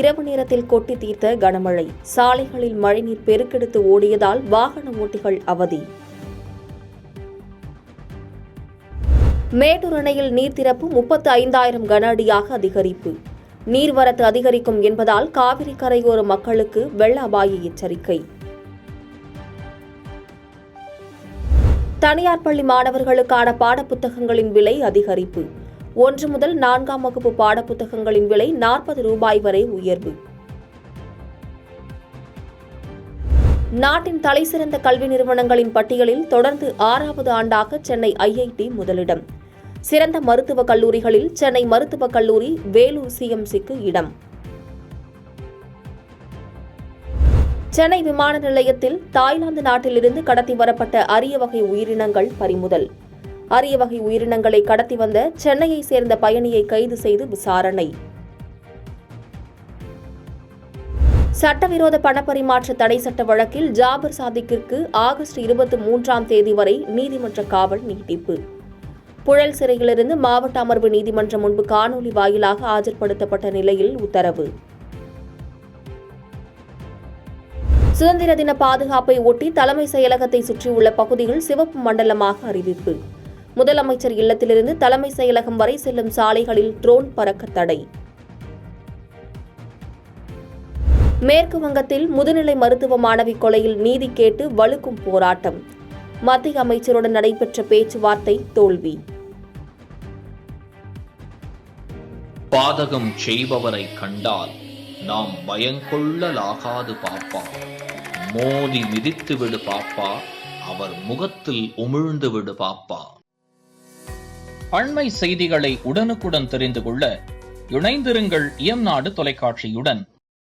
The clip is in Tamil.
இரவு நேரத்தில் கொட்டி தீர்த்த கனமழை. சாலைகளில் மழைநீர் பெருக்கெடுத்து ஓடியதால் வாகன ஓட்டிகள் அவதி. மேட்டூர் அணையில் நீர் திறப்பு 35,000 கன அடியாக அதிகரிப்பு. நீர்வரத்து அதிகரிக்கும் என்பதால் காவிரி கரையோர மக்களுக்கு வெள்ள அபாய எச்சரிக்கை. தனியார் பள்ளி மாணவர்களுக்கான பாடப்புத்தகங்களின் விலை அதிகரிப்பு. 1 முதல் 4ஆம் வகுப்பு பாடப்புத்தகங்களின் விலை 40 ரூபாய் வரை உயர்வு. நாட்டின் தலைசிறந்த கல்வி நிறுவனங்களின் பட்டியலில் தொடர்ந்து 6வது ஆண்டாக சென்னை ஐஐடி முதலிடம். சிறந்த மருத்துவக் கல்லூரிகளில் சென்னை மருத்துவக் கல்லூரி, வேலூர் சிஎம்சிக்கு இடம். சென்னை விமான நிலையத்தில் தாய்லாந்து நாட்டிலிருந்து கடத்தி வரப்பட்ட அரிய வகை உயிரினங்கள் பறிமுதல். அரிய வகை உயிரினங்களை கடத்தி வந்த சென்னையைச் சேர்ந்த பயணியை கைது செய்து விசாரணை. சட்டவிரோத பணப்பரிமாற்ற தடை சட்ட வழக்கில் ஜாபர் சாதிக்கிற்கு ஆகஸ்ட் 23ஆம் தேதி வரை நீதிமன்ற காவல் நீட்டிப்பு. புழல் சிறையிலிருந்து மாவட்ட அமர்வு நீதிமன்றம் முன்பு காணொலி வாயிலாக ஆஜர்படுத்தப்பட்ட நிலையில் உத்தரவு. சுதந்திர தின பாதுகாப்பை ஒட்டி தலைமை செயலகத்தை சுற்றியுள்ள பகுதிகள் சிவப்பு மண்டலமாக அறிவிப்பு. முதலமைச்சர் இல்லத்திலிருந்து தலைமை செயலகம் வரை செல்லும் சாலைகளில் ட்ரோன் பறக்க தடை. மேற்கு வங்கத்தில் முதுநிலை மருத்துவ மாணவி கொலையில் நீதி கேட்டு வலுக்கும் போராட்டம். மத்திய அமைச்சருடன் நடைபெற்ற பேச்சுவார்த்தை தோல்வி. பாதகம் செய்பவரை கண்டால் நாம் பயங்கொள்ளலாகாது பாப்பா. மோதி மிதித்து விடு பாப்பா, அவர் முகத்தில் உமிழ்ந்து விடு பாப்பா. அண்மை செய்திகளை உடனுக்குடன் தெரிந்து கொள்ள இணைந்திருங்கள் இயம்நாடு தொலைக்காட்சியுடன்.